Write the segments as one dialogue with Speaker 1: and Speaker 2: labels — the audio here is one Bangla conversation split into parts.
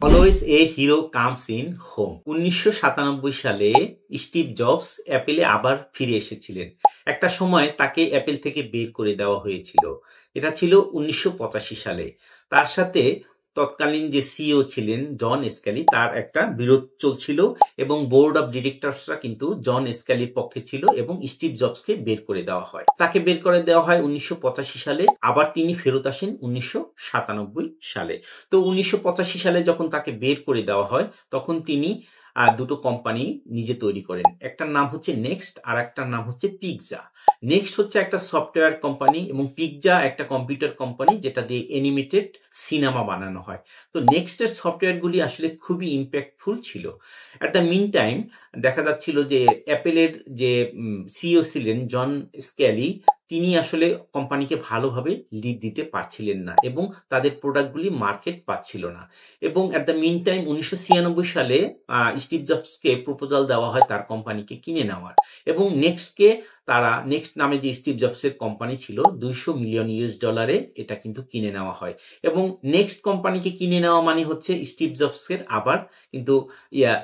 Speaker 1: Always a hero comes in home. ১৯৯৭ সালে স্টিভ জবস অ্যাপেলে আবার ফিরে এসেছিলেন। একটা সময় তাকে অ্যাপেল থেকে বের করে দেওয়া হয়েছিল। এটা ছিল ১৯৮৫ সালে। তার সাথে তৎকালীন যে সিইও ছিলেন জন স্ক্যালি, তার একটা বিরোধ চলছিল এবং বোর্ড অফ ডিরেক্টরসরা কিন্তু জন স্ক্যালির পক্ষে ছিল এবং স্টিভ জবসকে বের করে দেওয়া হয়। তাকে বের করে দেওয়া হয় ১৯৮৫ সালে, আবার তিনি ফেরত আসেন ১৯৯৭ সালে। তো ১৯৮৫ সালে যখন তাকে বের করে দেওয়া হয়, তখন তিনি দুটো কোম্পানি নিজে তৈরি করেন। একটার নাম হচ্ছে নেক্সট, আর একটার নাম হচ্ছে পিৎজা। নেক্সট হচ্ছে একটা সফটওয়্যার কোম্পানি এবং পিৎজা একটা কম্পিউটার কোম্পানি, যেটা দিয়ে অ্যানিমেটেড সিনেমা বানানো হয়। তো নেক্সটের সফটওয়্যারগুলি আসলে খুবই ইম্প্যাক্টফুল ছিল। অ্যাট দ্য মিন টাইম দেখা যাচ্ছিল যে অ্যাপেলের যে সিইও ছিলেন জন স্ক্যালি, তিনি আসলে কোম্পানিকে ভালোভাবে লিড দিতে পারছিলেন না এবং তাদের প্রোডাক্টগুলি মার্কেট পাচ্ছিল না। এবং অ্যাট দ্য মিন টাইম ১৯৯৬ সালে স্টিভ জবসকে প্রপোজাল দেওয়া হয় তার কোম্পানিকে কিনে নেওয়ার, এবং নেক্সটকে তারা, নেক্সট নামে যে স্টিভ জবসের কোম্পানি ছিল, $২০০ মিলিয়ন এটা কিন্তু কিনে নেওয়া হয়। এবং নেক্সট কোম্পানিকে কিনে নেওয়া মানে হচ্ছে স্টিভ জবসের আবার কিন্তু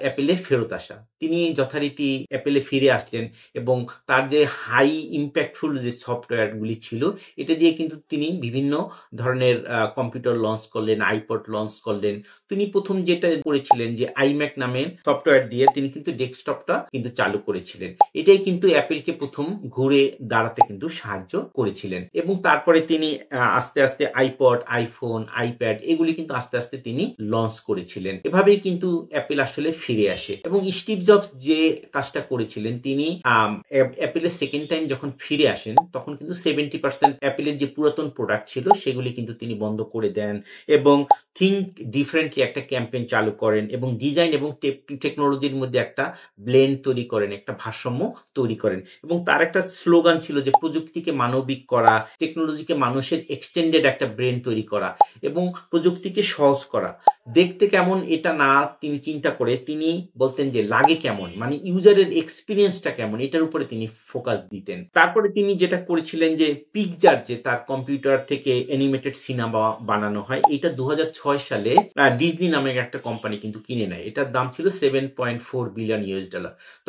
Speaker 1: অ্যাপেলে ফেরত আসা। তিনি যথারীতি অ্যাপেলে ফিরে আসলেন এবং তার যে হাই ইম্প্যাক্টফুল যে সফটওয়্যারগুলি ছিল, এটা দিয়ে কিন্তু তিনি বিভিন্ন ধরনের কম্পিউটার লঞ্চ করলেন, আইপড লঞ্চ করলেন। তিনি প্রথম যেটা করেছিলেন যে আইম্যাক নামে সফটওয়্যার দিয়ে তিনি কিন্তু ডেস্কটপটা কিন্তু চালু করেছিলেন। এটাই কিন্তু অ্যাপেলকে প্রথম ঘুরে দাঁড়াতে কিন্তু সাহায্য করেছিলেন। এবং তারপরে তিনি আস্তে আস্তে আইপড, আইফোন, আইপ্যাড এগুলি কিন্তু আস্তে আস্তে তিনি লঞ্চ করেছিলেন। এভাবেই কিন্তু অ্যাপেল আসলে ফিরে আসে। এবং স্টিভ জবস যে কাজটা করেছিলেন, তিনি অ্যাপেলের সেকেন্ড টাইম যখন ফিরে আসেন, তখন কিন্তু 70% অ্যাপেলের যে পুরাতন প্রোডাক্ট ছিল সেগুলি কিন্তু তিনি বন্ধ করে দেন এবং থিঙ্ক ডিফারেন্টলি একটা ক্যাম্পেইন চালু করেন এবং ডিজাইন এবং টেকনোলজির মধ্যে একটা ব্লেন্ড তৈরি করেন, একটা ভারসাম্য তৈরি করেন। এবং তার একটা স্লোগান ছিল যে প্রযুক্তিকে মানবিক করা, টেকনোলজিকে মানুষের এক্সটেন্ডেড একটা ব্রেন তৈরি করা এবং প্রযুক্তিকে সহজ করা। দেখতে কেমন এটা না তিনি চিন্তা করে তিনি বলতেন যে লাগে কেমন, মানে ইউজারের এক্সপিরিয়েন্সটা কেমন, এটার উপরে তিনি ফোকাস দিতেন। তারপরে তিনি যেটা করেছিলেন যে পিৎজার যে তার কম্পিউটার থেকে অ্যানিমেটেড সিনেমা বানানো হয়, এটা ২০০৬ সালে ডিজনি নামের একটা কোম্পানি কিন্তু কিনে নেয়। এটার দাম ছিল $7.4 বিলিয়ন।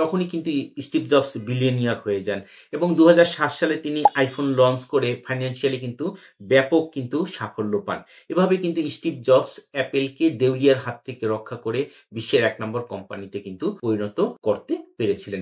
Speaker 1: তখনই কিন্তু স্টিভ জবস বিলিয়নিয়ার হয়ে যান এবং ২০০৭ সালে তিনি আইফোন লঞ্চ করে ফাইন্যান্সিয়ালি কিন্তু ব্যাপক কিন্তু সাফল্য পান। এভাবে কিন্তু স্টিভ জবস অ্যাপেলকে দেউলিয়ার হাত থেকে রক্ষা করে বিশ্বের ১ নম্বর কোম্পানিতে কিন্তু পরিণত করতে পেরেছিলেন।